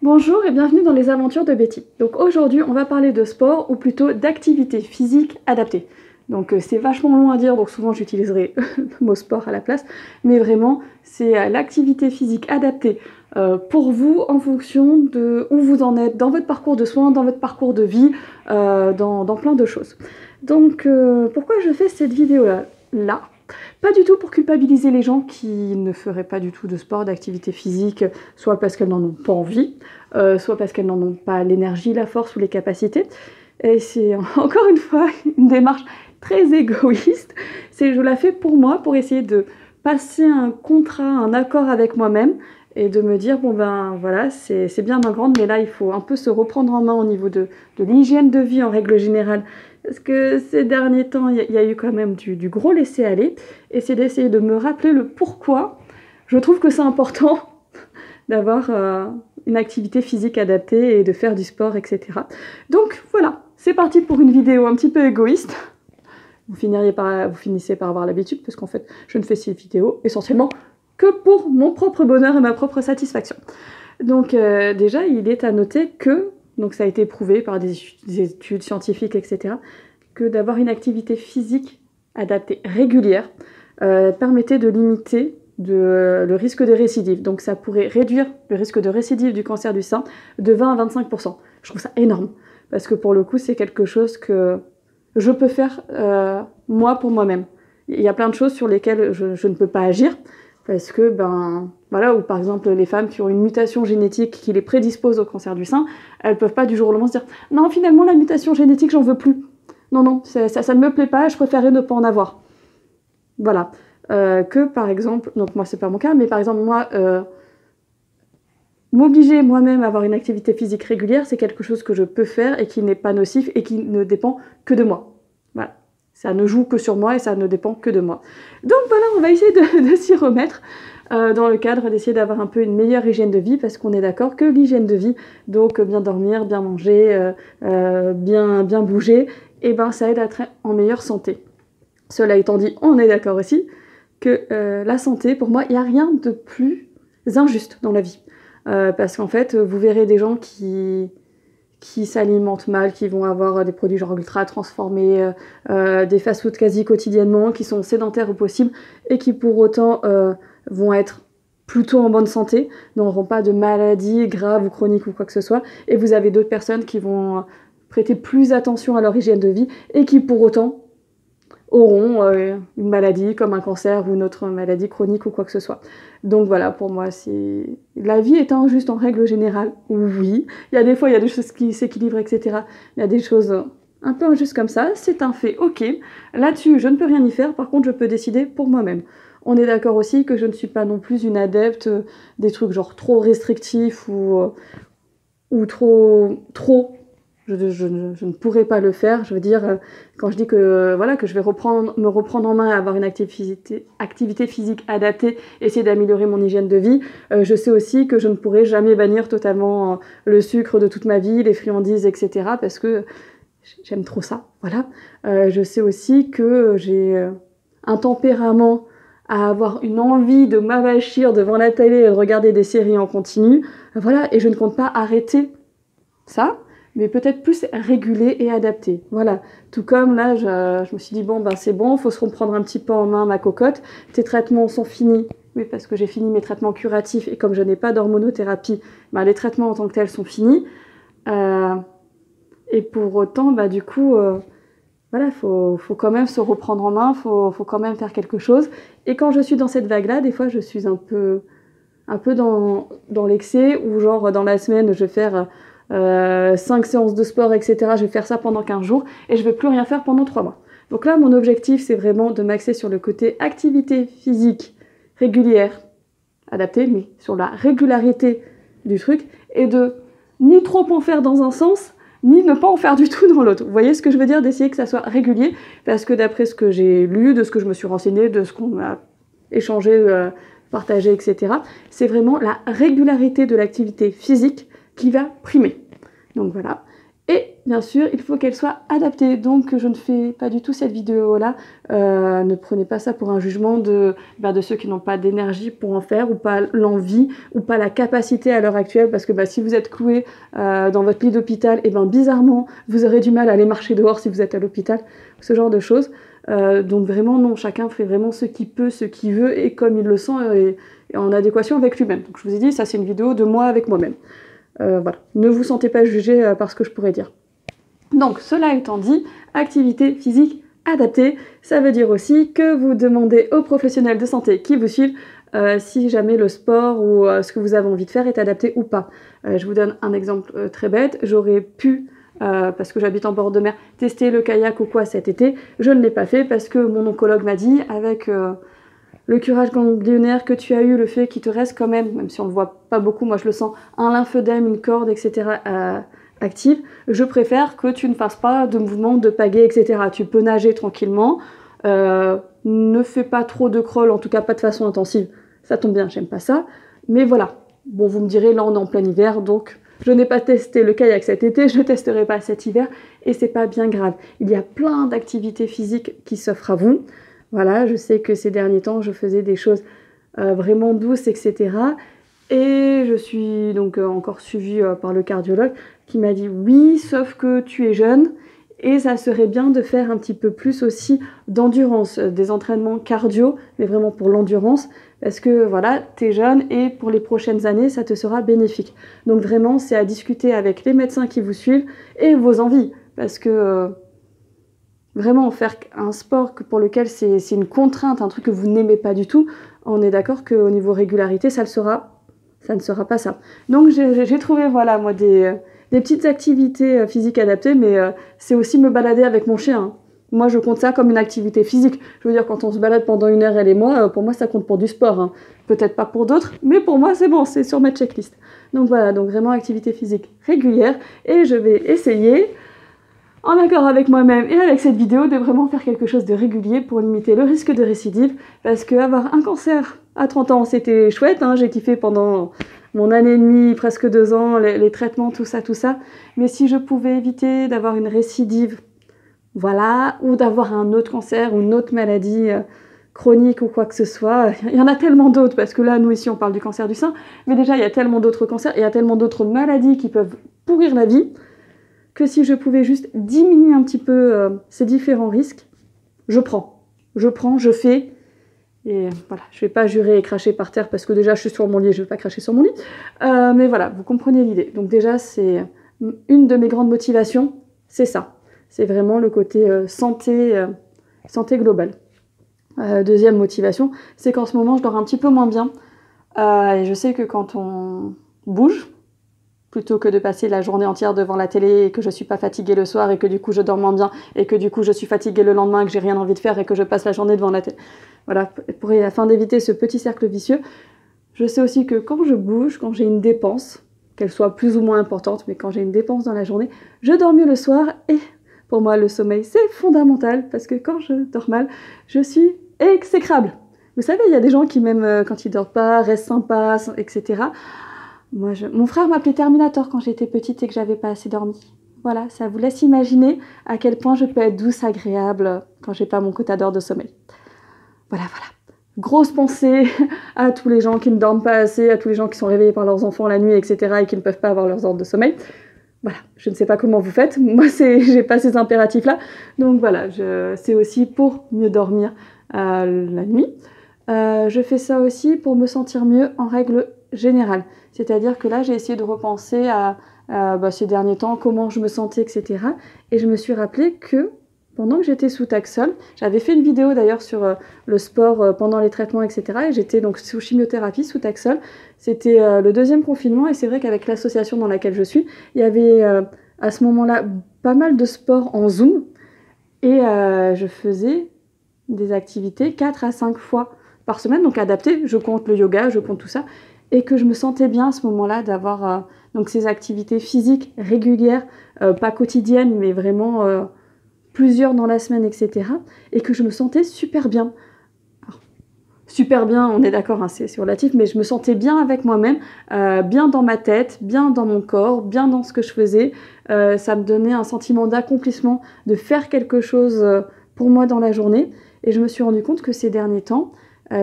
Bonjour et bienvenue dans les aventures de Betty. Donc aujourd'hui on va parler de sport ou plutôt d'activité physique adaptée. Donc c'est vachement long à dire, donc souvent j'utiliserai le mot sport à la place, mais vraiment c'est l'activité physique adaptée pour vous en fonction de où vous en êtes dans votre parcours de soins, dans votre parcours de vie, dans plein de choses. Donc pourquoi je fais cette vidéo là? Pas du tout pour culpabiliser les gens qui ne feraient pas du tout de sport, d'activité physique, soit parce qu'elles n'en ont pas envie, soit parce qu'elles n'en ont pas l'énergie, la force ou les capacités. Et c'est encore une fois une démarche très égoïste. Je la fais pour moi, pour essayer de passer un contrat, un accord avec moi-même et de me dire, bon ben voilà, c'est bien ma grande, mais là il faut un peu se reprendre en main au niveau de l'hygiène de vie en règle générale. Parce que ces derniers temps, il y a eu quand même du gros laisser-aller. Et c'est d'essayer de me rappeler le pourquoi je trouve que c'est important d'avoir une activité physique adaptée et de faire du sport, etc. Donc voilà, c'est parti pour une vidéo un petit peu égoïste. Vous finissez par avoir l'habitude, parce qu'en fait, je ne fais ces vidéos essentiellement que pour mon propre bonheur et ma propre satisfaction. Donc déjà, il est à noter que, donc ça a été prouvé par des études scientifiques, etc., que d'avoir une activité physique adaptée régulière permettait de limiter le risque de récidive. Donc ça pourrait réduire le risque de récidive du cancer du sein de 20 à 25%. Je trouve ça énorme, parce que pour le coup, c'est quelque chose que je peux faire moi pour moi-même. Il y a plein de choses sur lesquelles je ne peux pas agir, parce que, ben, voilà, ou par exemple, les femmes qui ont une mutation génétique qui les prédispose au cancer du sein, elles peuvent pas du jour au lendemain se dire « Non, finalement, la mutation génétique, j'en veux plus. Non, non, ça ne me plaît pas, je préférerais ne pas en avoir. » Voilà. Que, par exemple, donc moi, c'est pas mon cas, mais par exemple, moi, m'obliger moi-même à avoir une activité physique régulière, c'est quelque chose que je peux faire et qui n'est pas nocif et qui ne dépend que de moi. Voilà. Ça ne joue que sur moi et ça ne dépend que de moi. Donc voilà, on va essayer de s'y remettre dans le cadre d'essayer d'avoir un peu une meilleure hygiène de vie, parce qu'on est d'accord que l'hygiène de vie, donc bien dormir, bien manger, bien bouger, et ben ça aide à être en meilleure santé. Cela étant dit, on est d'accord aussi que la santé, pour moi, il n'y a rien de plus injuste dans la vie. Parce qu'en fait, vous verrez des gens qui s'alimentent mal, qui vont avoir des produits genre ultra transformés, des fast-food quasi quotidiennement, qui sont sédentaires au possible, et qui pour autant vont être plutôt en bonne santé, n'auront pas de maladies graves ou chroniques ou quoi que ce soit, et vous avez d'autres personnes qui vont prêter plus attention à leur hygiène de vie, et qui pour autant auront une maladie comme un cancer ou une autre maladie chronique ou quoi que ce soit. Donc voilà, pour moi, la vie est injuste en règle générale, oui. Il y a des fois, il y a des choses qui s'équilibrent, etc. Il y a des choses un peu injustes comme ça, c'est un fait, ok. Là-dessus, je ne peux rien y faire, par contre, je peux décider pour moi-même. On est d'accord aussi que je ne suis pas non plus une adepte des trucs genre trop restrictifs ou trop. Je ne pourrais pas le faire. Je veux dire, quand je dis que, voilà, que je vais me reprendre en main, avoir une activité physique adaptée, essayer d'améliorer mon hygiène de vie, je sais aussi que je ne pourrai jamais bannir totalement le sucre de toute ma vie, les friandises, etc. parce que j'aime trop ça. Voilà. Je sais aussi que j'ai un tempérament à avoir une envie de m'avachir devant la télé et de regarder des séries en continu. Voilà. Et je ne compte pas arrêter ça, mais peut-être plus régulé et adapté. Voilà. Tout comme là, je me suis dit, bon, ben c'est bon, il faut se reprendre un petit peu en main, ma cocotte. Tes traitements sont finis. Oui, parce que j'ai fini mes traitements curatifs et comme je n'ai pas d'hormonothérapie, ben, les traitements en tant que tels sont finis. Et pour autant, bah, du coup, voilà, faut quand même se reprendre en main, faut quand même faire quelque chose. Et quand je suis dans cette vague-là, des fois, je suis un peu dans l'excès, ou genre dans la semaine, je vais faire 5 séances de sport, etc. Je vais faire ça pendant 15 jours et je ne vais plus rien faire pendant 3 mois. Donc là, mon objectif, c'est vraiment de m'axer sur le côté activité physique régulière, adaptée, mais sur la régularité du truc, et de ni trop en faire dans un sens, ni ne pas en faire du tout dans l'autre. Vous voyez ce que je veux dire? D'essayer que ça soit régulier, parce que d'après ce que j'ai lu, de ce que je me suis renseignée, de ce qu'on a échangé, partagé, etc., c'est vraiment la régularité de l'activité physique qui va primer. Donc voilà. Et bien sûr, il faut qu'elle soit adaptée. Donc je ne fais pas du tout cette vidéo-là. Ne prenez pas ça pour un jugement de ceux qui n'ont pas d'énergie pour en faire, ou pas l'envie, ou pas la capacité à l'heure actuelle. Parce que si vous êtes cloué dans votre lit d'hôpital, et bizarrement, vous aurez du mal à aller marcher dehors si vous êtes à l'hôpital. Ce genre de choses. Donc vraiment, non, chacun fait vraiment ce qu'il peut, ce qu'il veut, et comme il le sent, et en adéquation avec lui-même. Donc je vous ai dit, ça c'est une vidéo de moi avec moi-même. Voilà, ne vous sentez pas jugé par ce que je pourrais dire. Donc, cela étant dit, activité physique adaptée, ça veut dire aussi que vous demandez aux professionnels de santé qui vous suivent si jamais le sport ou ce que vous avez envie de faire est adapté ou pas. Je vous donne un exemple très bête. J'aurais pu, parce que j'habite en bord de mer, tester le kayak ou quoi cet été. Je ne l'ai pas fait parce que mon oncologue m'a dit, avec le curage ganglionnaire que tu as eu, le fait qu'il te reste quand même si on ne le voit pas beaucoup, moi je le sens, un lymphodème, une corde, etc. active, je préfère que tu ne fasses pas de mouvements de pagaie, etc. Tu peux nager tranquillement, ne fais pas trop de crawl, en tout cas pas de façon intensive, ça tombe bien, j'aime pas ça, mais voilà. Bon, vous me direz, là on est en plein hiver, donc je n'ai pas testé le kayak cet été, je ne testerai pas cet hiver, et c'est pas bien grave. Il y a plein d'activités physiques qui s'offrent à vous. Voilà, je sais que ces derniers temps, je faisais des choses vraiment douces, etc. Et je suis donc encore suivie par le cardiologue qui m'a dit oui, sauf que tu es jeune et ça serait bien de faire un petit peu plus aussi d'endurance, des entraînements cardio, mais vraiment pour l'endurance, parce que voilà, tu es jeune et pour les prochaines années, ça te sera bénéfique. Donc vraiment, c'est à discuter avec les médecins qui vous suivent et vos envies, parce que vraiment faire un sport pour lequel c'est une contrainte, un truc que vous n'aimez pas du tout, on est d'accord qu'au niveau régularité, ça ne sera pas ça. Donc j'ai trouvé, voilà, moi, des petites activités physiques adaptées, mais c'est aussi me balader avec mon chien. Hein. Moi, je compte ça comme une activité physique. Je veux dire, quand on se balade pendant 1 heure, elle et moi, pour moi, ça compte pour du sport. Hein. Peut-être pas pour d'autres, mais pour moi, c'est bon, c'est sur ma checklist. Donc voilà, donc vraiment activité physique régulière, et je vais essayer, en accord avec moi-même et avec cette vidéo, de vraiment faire quelque chose de régulier pour limiter le risque de récidive, parce qu'avoir un cancer à 30 ans, c'était chouette, hein, j'ai kiffé pendant mon année et demie, presque 2 ans, les traitements, tout ça, mais si je pouvais éviter d'avoir une récidive, voilà, ou d'avoir un autre cancer ou une autre maladie chronique ou quoi que ce soit, il y en a tellement d'autres, parce que là, nous ici, on parle du cancer du sein, mais déjà, il y a tellement d'autres cancers, et il y a tellement d'autres maladies qui peuvent pourrir la vie, que si je pouvais juste diminuer un petit peu ces différents risques, je prends, je fais, et voilà, je vais pas jurer et cracher par terre parce que déjà je suis sur mon lit et je vais pas cracher sur mon lit, mais voilà, vous comprenez l'idée. Donc déjà, c'est une de mes grandes motivations, c'est ça, c'est vraiment le côté santé globale. Deuxième motivation, c'est qu'en ce moment je dors un petit peu moins bien, et je sais que quand on bouge, plutôt que de passer la journée entière devant la télé et que je suis pas fatiguée le soir et que du coup je dors moins bien et que du coup je suis fatiguée le lendemain et que j'ai rien envie de faire et que je passe la journée devant la télé. Voilà, afin d'éviter ce petit cercle vicieux, je sais aussi que quand je bouge, quand j'ai une dépense, qu'elle soit plus ou moins importante, mais quand j'ai une dépense dans la journée, je dors mieux le soir, et pour moi le sommeil c'est fondamental, parce que quand je dors mal, je suis exécrable. Vous savez, il y a des gens qui même quand ils dorment pas, restent sympas, etc. Mon frère m'appelait Terminator quand j'étais petite et que j'avais pas assez dormi. Voilà, ça vous laisse imaginer à quel point je peux être douce, agréable quand j'ai pas mon quota d'heures de sommeil. Voilà. Grosse pensée à tous les gens qui ne dorment pas assez, à tous les gens qui sont réveillés par leurs enfants la nuit, etc. et qui ne peuvent pas avoir leurs heures de sommeil. Voilà, je ne sais pas comment vous faites. Moi, j'ai pas ces impératifs-là. Donc voilà, c'est aussi pour mieux dormir la nuit. Je fais ça aussi pour me sentir mieux en règle générale. C'est-à-dire que là, j'ai essayé de repenser à ces derniers temps, comment je me sentais, etc. Et je me suis rappelé que pendant que j'étais sous Taxol, j'avais fait une vidéo d'ailleurs sur le sport pendant les traitements, etc. Et j'étais donc sous chimiothérapie, sous Taxol. C'était le 2e confinement, et c'est vrai qu'avec l'association dans laquelle je suis, il y avait à ce moment-là pas mal de sport en Zoom. Et je faisais des activités 4 à 5 fois par semaine, donc adaptées. Je compte le yoga, je compte tout ça. Et que je me sentais bien à ce moment-là d'avoir donc ces activités physiques régulières, pas quotidiennes, mais vraiment plusieurs dans la semaine, etc. Et que je me sentais super bien. Alors, super bien, on est d'accord, hein, c'est relatif, mais je me sentais bien avec moi-même, bien dans ma tête, bien dans mon corps, bien dans ce que je faisais. Ça me donnait un sentiment d'accomplissement, de faire quelque chose pour moi dans la journée. Et je me suis rendu compte que ces derniers temps,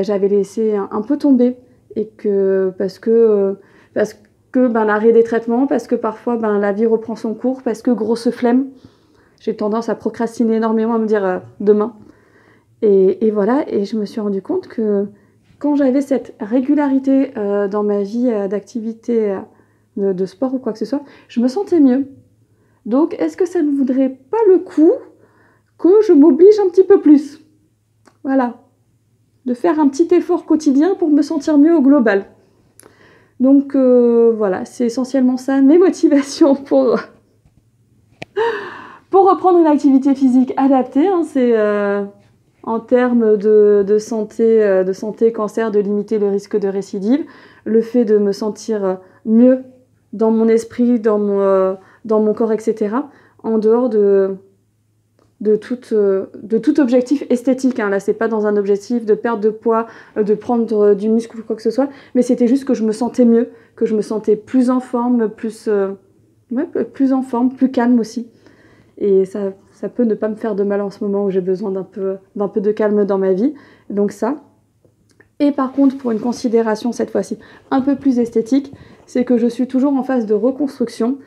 j'avais laissé un peu tomber. Et que parce que l'arrêt des traitements, parce que parfois la vie reprend son cours, parce que grosse flemme, j'ai tendance à procrastiner énormément, à me dire demain. Et voilà, et je me suis rendu compte que quand j'avais cette régularité dans ma vie d'activité de sport ou quoi que ce soit, je me sentais mieux. Donc, est-ce que ça ne voudrait pas le coup que je m'oblige un petit peu plus? Voilà. De faire un petit effort quotidien pour me sentir mieux au global. Donc, voilà, c'est essentiellement ça, mes motivations pour reprendre une activité physique adaptée. Hein, c'est en termes de santé, cancer, de limiter le risque de récidive, le fait de me sentir mieux dans mon esprit, dans mon corps, etc., en dehors de tout objectif esthétique. Hein. Là, c'est pas dans un objectif de perte de poids, de prendre du muscle ou quoi que ce soit, mais c'était juste que je me sentais mieux, que je me sentais plus en forme, plus en forme, plus calme aussi. Et ça peut ne pas me faire de mal en ce moment où j'ai besoin d'un peu de calme dans ma vie. Donc ça. Et par contre, pour une considération cette fois-ci un peu plus esthétique, c'est que je suis toujours en phase de reconstruction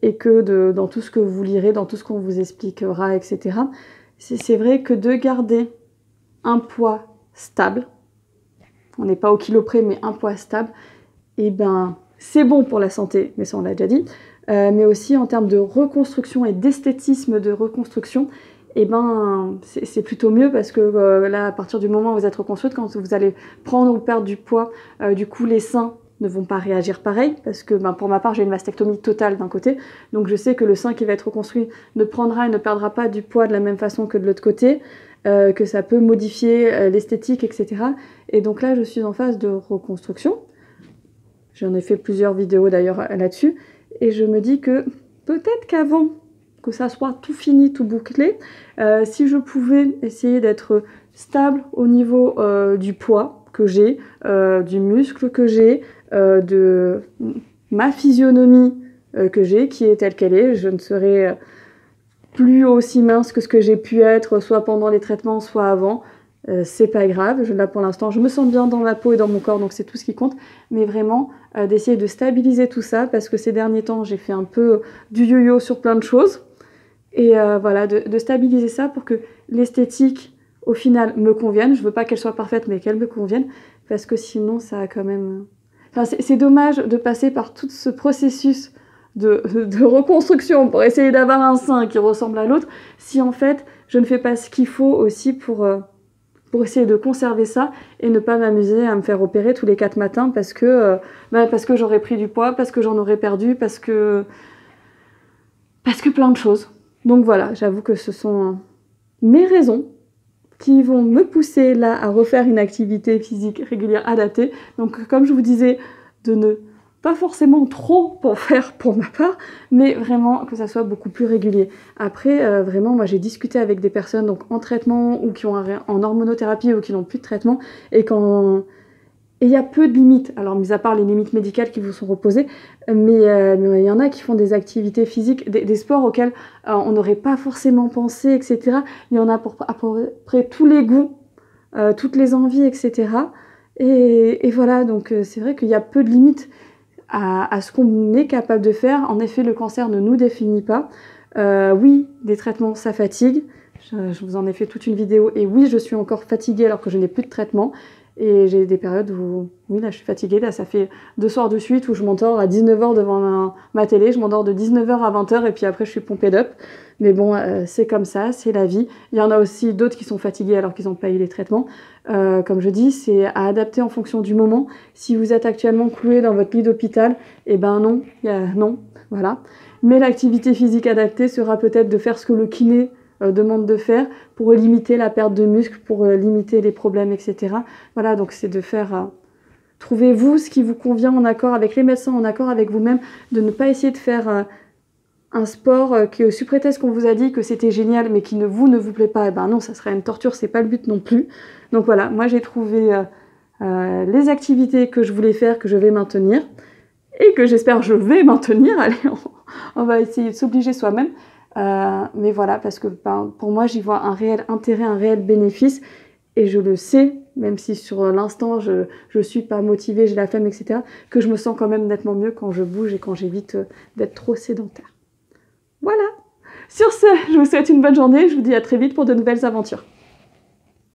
et que dans tout ce que vous lirez, dans tout ce qu'on vous expliquera, etc., c'est vrai que de garder un poids stable, on n'est pas au kilo près, mais un poids stable, et c'est bon pour la santé, mais ça on l'a déjà dit, mais aussi en termes de reconstruction et d'esthétisme de reconstruction, c'est plutôt mieux parce que là, à partir du moment où vous êtes reconstruite, quand vous allez prendre ou perdre du poids, du coup les seins ne vont pas réagir pareil, parce que pour ma part, j'ai une mastectomie totale d'un côté, donc je sais que le sein qui va être reconstruit ne prendra et ne perdra pas du poids de la même façon que de l'autre côté, que ça peut modifier l'esthétique, etc. Et donc là, je suis en phase de reconstruction. J'en ai fait plusieurs vidéos d'ailleurs là-dessus, et je me dis que peut-être qu'avant que ça soit tout fini, tout bouclé, si je pouvais essayer d'être stable au niveau du poids que j'ai, du muscle que j'ai, de ma physionomie que j'ai, qui est telle qu'elle est, je ne serai plus aussi mince que ce que j'ai pu être, soit pendant les traitements, soit avant. C'est pas grave, là pour l'instant je me sens bien dans ma peau et dans mon corps, donc c'est tout ce qui compte, mais vraiment d'essayer de stabiliser tout ça, parce que ces derniers temps j'ai fait un peu du yo-yo sur plein de choses, et voilà, de stabiliser ça pour que l'esthétique au final me convienne. Je veux pas qu'elle soit parfaite, mais qu'elle me convienne, parce que sinon ça a quand même... Enfin, c'est dommage de passer par tout ce processus de reconstruction pour essayer d'avoir un sein qui ressemble à l'autre, si en fait je ne fais pas ce qu'il faut aussi pour essayer de conserver ça et ne pas m'amuser à me faire opérer tous les 4 matins parce que j'aurais pris du poids, parce que j'en aurais perdu, parce que plein de choses. Donc voilà, j'avoue que ce sont mes raisons qui vont me pousser là à refaire une activité physique régulière adaptée. Donc comme je vous disais, de ne pas forcément trop en faire pour ma part, mais vraiment que ça soit beaucoup plus régulier. Après, vraiment, moi j'ai discuté avec des personnes donc en traitement ou qui ont en hormonothérapie ou qui n'ont plus de traitement, et il y a peu de limites, alors mis à part les limites médicales qui vous sont reposées, mais il y en a qui font des activités physiques, des sports auxquels on n'aurait pas forcément pensé, etc. Il y en a pour à peu près tous les goûts, toutes les envies, etc. Et voilà, donc c'est vrai qu'il y a peu de limites à ce qu'on est capable de faire. En effet, le cancer ne nous définit pas. Oui, des traitements, ça fatigue. Je vous en ai fait toute une vidéo, et oui, je suis encore fatiguée alors que je n'ai plus de traitement. Et j'ai des périodes où, oui, là, je suis fatiguée. Là, ça fait 2 soirs de suite où je m'endors à 19h devant ma télé. Je m'endors de 19h à 20h et puis après, je suis pompée d'up. Mais bon, c'est comme ça, c'est la vie. Il y en a aussi d'autres qui sont fatigués alors qu'ils n'ont pas eu les traitements. Comme je dis, c'est à adapter en fonction du moment. Si vous êtes actuellement cloué dans votre lit d'hôpital, non, non, voilà. Mais l'activité physique adaptée sera peut-être de faire ce que le kiné demande de faire pour limiter la perte de muscle, pour limiter les problèmes, etc. Voilà, donc c'est de faire... trouvez-vous ce qui vous convient en accord avec les médecins, en accord avec vous-même, de ne pas essayer de faire un sport qui, sous prétexte qu'on vous a dit que c'était génial, mais qui ne vous plaît pas. Non, ça serait une torture, c'est pas le but non plus. Donc voilà, moi j'ai trouvé les activités que je voulais faire, que je vais maintenir, et que j'espère je vais maintenir. Allez, on va essayer de s'obliger soi-même. Mais voilà, parce que pour moi, j'y vois un réel intérêt, un réel bénéfice. Et je le sais, même si sur l'instant, je ne suis pas motivée, j'ai la flemme, etc., que je me sens quand même nettement mieux quand je bouge et quand j'évite d'être trop sédentaire. Voilà. Sur ce, je vous souhaite une bonne journée. Je vous dis à très vite pour de nouvelles aventures.